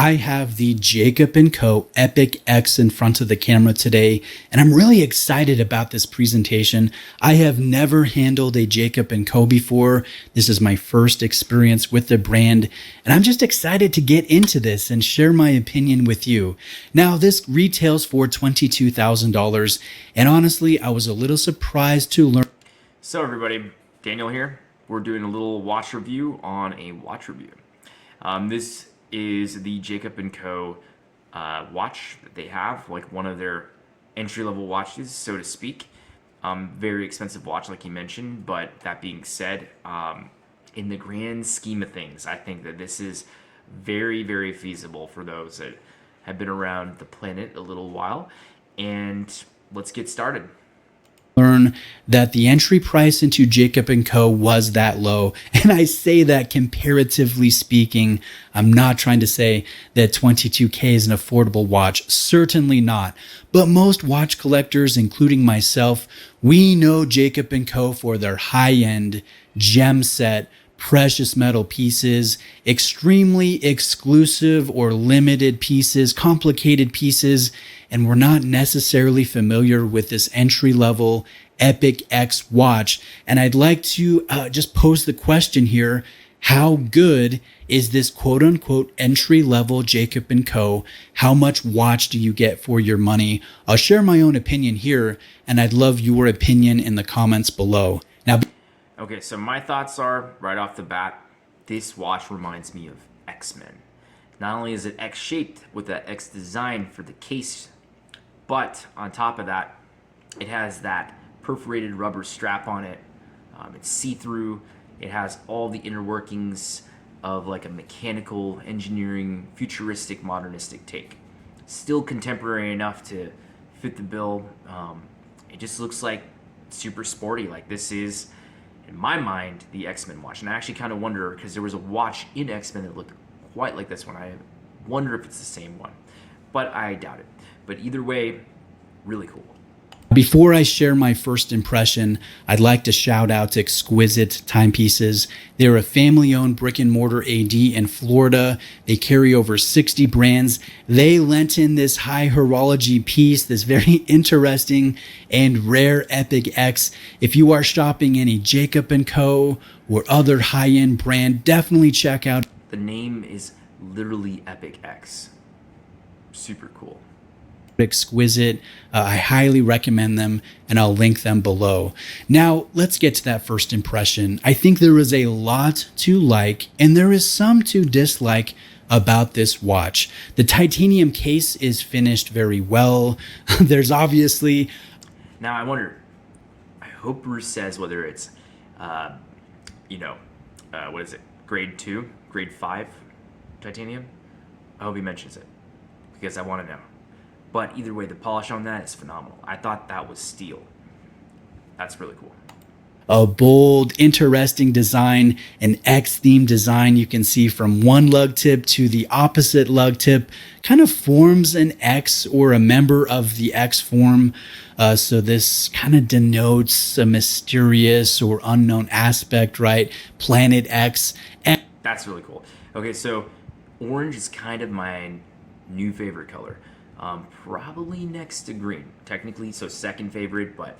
I have the Jacob & Co. Epic X in front of the camera today, and I'm really excited about this presentation. I have never handled a Jacob & Co. before. This is my first experience with the brand, and I'm just excited to get into this and share my opinion with you. Now, this retails for $22,000, and honestly, I was a little surprised to learn. So everybody, Daniel here. We're doing a little watch review on a watch review. This is the Jacob & Co. Watch that they have, like one of their entry-level watches, so to speak. Very expensive watch, like you mentioned, but that being said, in the grand scheme of things, I think that this is very, very feasible for those that have been around the planet a little while. And let's get started. Learn that the entry price into Jacob & Co. was that low. And I say that comparatively speaking. I'm not trying to say that $22K is an affordable watch. Certainly not. But most watch collectors, including myself, we know Jacob & Co. for their high-end gem set, precious metal pieces, extremely exclusive or limited pieces, complicated pieces, and we're not necessarily familiar with this entry-level Epic X watch. And I'd like to just pose the question here, how good is this quote-unquote entry-level Jacob & Co.? How much watch do you get for your money? I'll share my own opinion here, and I'd love your opinion in the comments below. Now, Okay, so my thoughts are, right off the bat, this watch reminds me of X-Men. Not only is it X-shaped with that X design for the case, but on top of that, it has that perforated rubber strap on it. It's see-through. It has all the inner workings of like a mechanical engineering, futuristic, modernistic take. Still contemporary enough to fit the bill. It just looks like super sporty. Like this is, in my mind, the X-Men watch. And I actually kind of wonder, because there was a watch in X-Men that looked quite like this one. I wonder if it's the same one, but I doubt it. But either way, really cool. Before I share my first impression, I'd like to shout out to Exquisite Timepieces. They're a family-owned brick-and-mortar AD in Florida. They carry over 60 brands. They lent in this high horology piece, this very interesting and rare Epic X. If you are shopping any Jacob & Co. or other high-end brand, definitely check out. The name is literally Epic X. Super cool. Exquisite. I highly recommend them, and I'll link them below. Now, let's get to that first impression. I think there is a lot to like, and there is some to dislike about this watch. The titanium case is finished very well. There's obviously... Now, I wonder, I hope Bruce says whether it's, what is it, grade 2, grade 5 titanium? I hope he mentions it, because I want to know. But either way, the polish on that is phenomenal. I thought that was steel. That's really cool. A bold, interesting design, an X-themed design you can see from one lug tip to the opposite lug tip, kind of forms an X or a member of the X form. So this kind of denotes a mysterious or unknown aspect, right? Planet X. That's really cool. Okay, so orange is kind of my new favorite color. Probably next to green, technically, so second favorite, but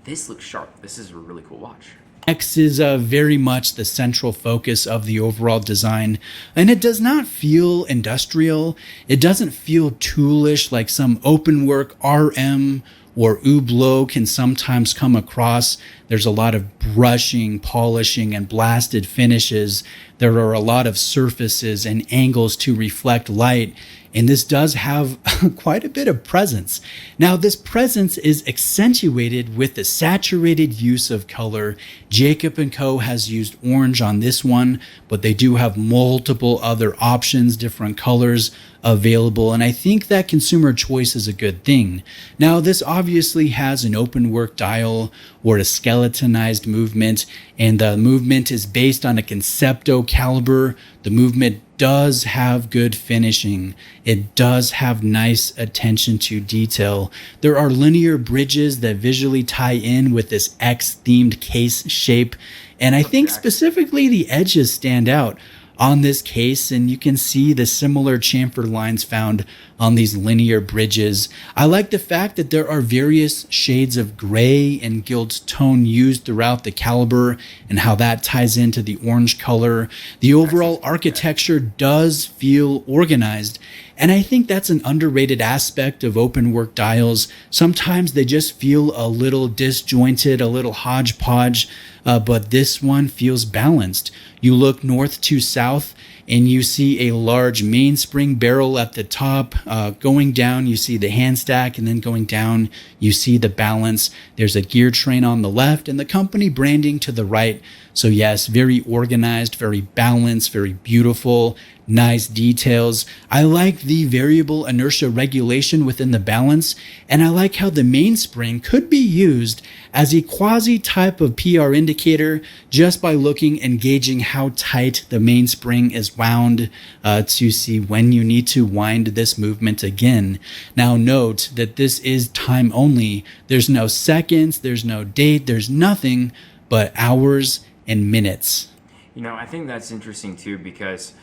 this looks sharp. This is a really cool watch. X is very much the central focus of the overall design, and it does not feel industrial. It doesn't feel toolish like some open work RM or Hublot can sometimes come across. There's a lot of brushing, polishing, and blasted finishes. There are a lot of surfaces and angles to reflect light, and this does have quite a bit of presence. Now, this presence is accentuated with the saturated use of color. Jacob & Co. has used orange on this one, but they do have multiple other options, different colors available, and I think that consumer choice is a good thing. Now, this obviously has an open work dial or a skeletonized movement, and the movement is based on a Concepto caliber. The movement does have good finishing. It does have nice attention to detail. There are linear bridges that visually tie in with this X-themed case shape, and I think specifically the edges stand out. on this case, and you can see the similar chamfer lines found on these linear bridges. I like the fact that there are various shades of gray and gilt tone used throughout the caliber and how that ties into the orange color. The overall architecture does feel organized, and I think that's an underrated aspect of open work dials. Sometimes they just feel a little disjointed, a little hodgepodge, but this one feels balanced. You look north to south and you see a large mainspring barrel at the top. Going down, you see the hand stack, and then going down, you see the balance. There's a gear train on the left and the company branding to the right. So yes, very organized, very balanced, very beautiful, nice details. I like the variable inertia regulation within the balance, and I like how the mainspring could be used as a quasi type of PR indicator just by looking and gauging how tight the mainspring is wound to see when you need to wind this movement again. Now note that this is time only. There's no seconds, there's no date, there's nothing but hours and minutes. You know, I think that's interesting too, because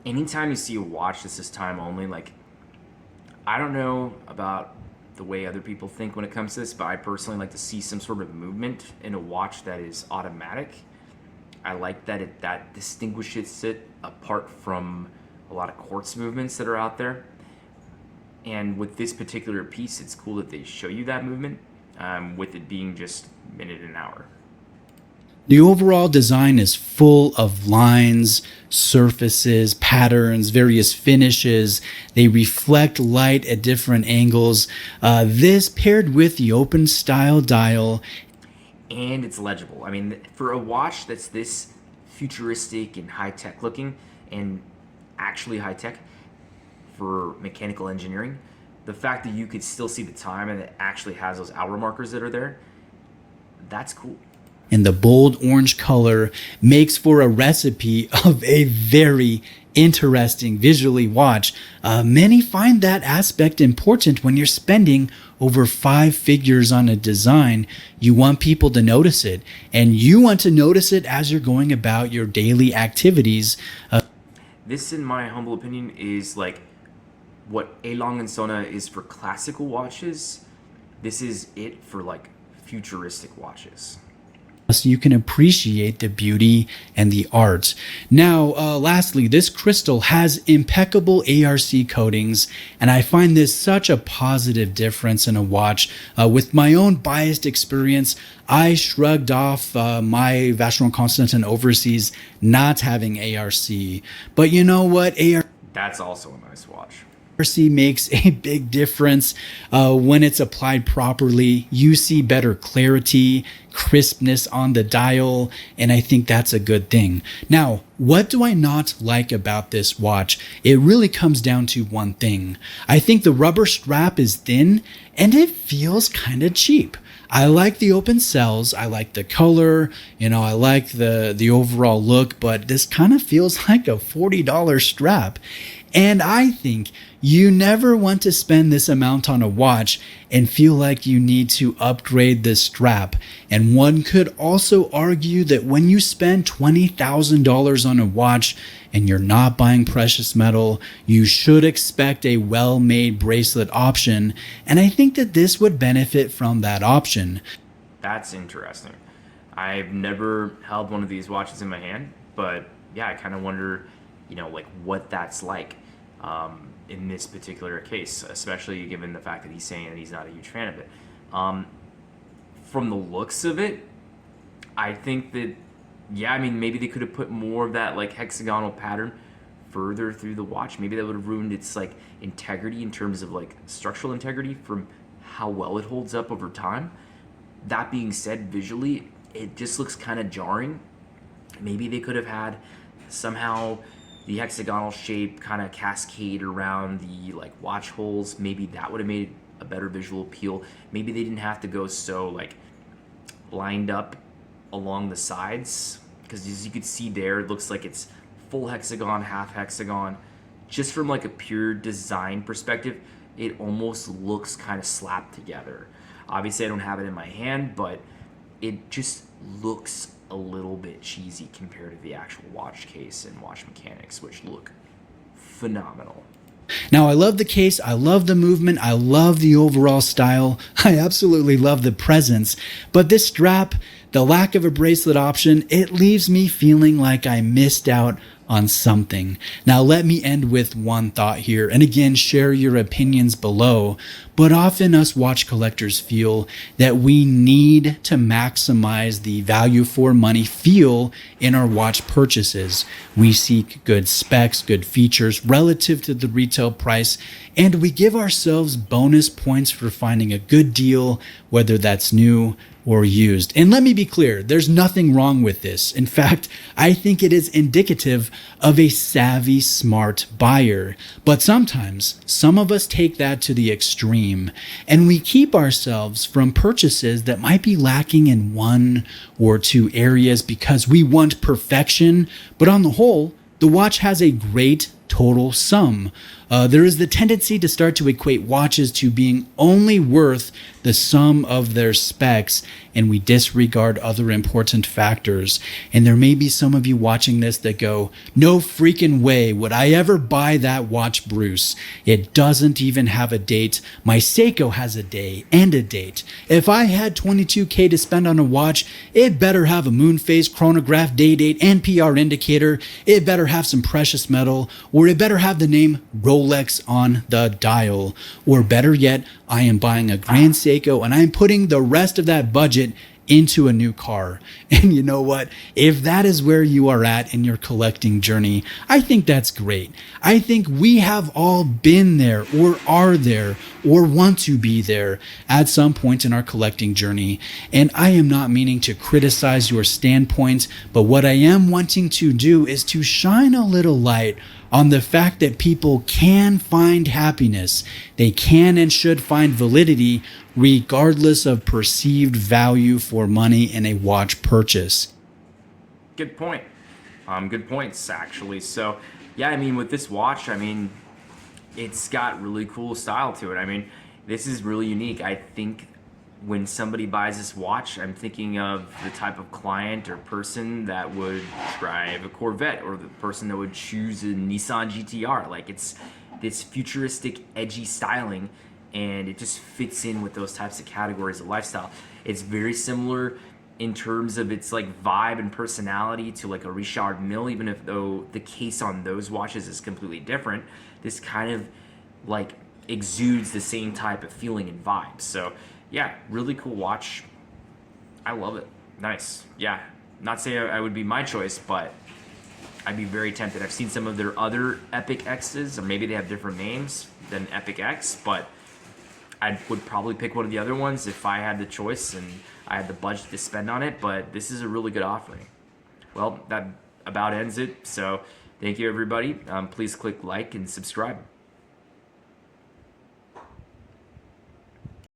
anytime you see a watch that says time only, like, I don't know about the way other people think when it comes to this, but I personally like to see some sort of movement in a watch that is automatic. I like that that distinguishes it apart from a lot of quartz movements that are out there. And with this particular piece, it's cool that they show you that movement, with it being just minute and hour. The overall design is full of lines, surfaces, patterns, various finishes. They reflect light at different angles. This paired with the open style dial. And it's legible. I mean, for a watch that's this futuristic and high-tech looking, and actually high-tech for mechanical engineering, the fact that you could still see the time and it actually has those hour markers that are there, that's cool. And the bold orange color makes for a recipe of a very interesting visually watch. Many find that aspect important when you're spending over 5 figures on a design. You want people to notice it, and you want to notice it as you're going about your daily activities. This, in my humble opinion, is like what A. Lange & Söhne is for classical watches. This is it for like futuristic watches. So you can appreciate the beauty and the art. Now, lastly, this crystal has impeccable ARC coatings, and I find this such a positive difference in a watch. With my own biased experience, I shrugged off my Vacheron Constantin Overseas not having ARC. But you know what? That's also a nice watch. ARC makes a big difference when it's applied properly. You see better clarity, crispness on the dial, and I think that's a good thing. Now, what do I not like about this watch? It really comes down to one thing. I think the rubber strap is thin and it feels kind of cheap. I like the open cells, I like the color, I like the overall look, but this kind of feels like a $40 strap. And I think you never want to spend this amount on a watch and feel like you need to upgrade this strap. And one could also argue that when you spend $20,000 on a watch and you're not buying precious metal, you should expect a well-made bracelet option. And I think that this would benefit from that option. That's interesting. I've never held one of these watches in my hand, but yeah, I kind of wonder, like what that's like. In this particular case, especially given the fact that he's saying that he's not a huge fan of it. From the looks of it, I think that, maybe they could have put more of that like hexagonal pattern further through the watch. Maybe that would have ruined its like integrity in terms of like structural integrity from how well it holds up over time. That being said, visually, it just looks kind of jarring. Maybe they could have had somehow the hexagonal shape kind of cascade around the like watch holes. Maybe that would have made a better visual appeal. Maybe they didn't have to go so like lined up along the sides, because as you could see there, it looks like it's full hexagon, half hexagon. Just from like a pure design perspective, it almost looks kind of slapped together. Obviously I don't have it in my hand, but it just looks a little bit cheesy compared to the actual watch case and watch mechanics, which look phenomenal. Now, I love the case, I love the movement, I love the overall style, I absolutely love the presence, but this strap, the lack of a bracelet option, it leaves me feeling like I missed out on something. Now, let me end with one thought here, and again, share your opinions below, but often us watch collectors feel that we need to maximize the value for money feel in our watch purchases. We seek good specs, good features relative to the retail price, and we give ourselves bonus points for finding a good deal, whether that's new or used. And let me be clear, there's nothing wrong with this. In fact, I think it is indicative of a savvy, smart buyer. But sometimes, some of us take that to the extreme, and we keep ourselves from purchases that might be lacking in one or two areas because we want perfection. But on the whole, the watch has a great total sum. There is the tendency to start to equate watches to being only worth the sum of their specs, and we disregard other important factors. And there may be some of you watching this that go, no freaking way would I ever buy that watch, Bruce. It doesn't even have a date. My Seiko has a day and a date. If I had $22K to spend on a watch, it better have a moon phase, chronograph, day date, and PR indicator. It better have some precious metal, or it better have the name Rolex on the dial. Or better yet, I am buying a Grand Seiko and I'm putting the rest of that budget into a new car. And you know what? If that is where you are at in your collecting journey, I think that's great. I think we have all been there or are there or want to be there at some point in our collecting journey. And I am not meaning to criticize your standpoint, but what I am wanting to do is to shine a little light on the fact that people can find happiness. They can and should find validity regardless of perceived value for money in a watch purchase. Good point. Good points, actually. So, yeah, I mean, with this watch, I mean, it's got really cool style to it. I mean, this is really unique. I think when somebody buys this watch, I'm thinking of the type of client or person that would drive a Corvette, or the person that would choose a Nissan GTR. Like, it's this futuristic, edgy styling, and it just fits in with those types of categories of lifestyle. It's very similar in terms of its like vibe and personality to like a Richard Mille, even if though the case on those watches is completely different. This kind of like exudes the same type of feeling and vibe. So yeah, really cool watch. I love it. Nice. Yeah, not saying I would be my choice, but I'd be very tempted. I've seen some of their other Epic X's, or maybe they have different names than Epic X, but I would probably pick one of the other ones if I had the choice and I had the budget to spend on it. But this is a really good offering. Well, that about ends it. So thank you, everybody. Please click like and subscribe.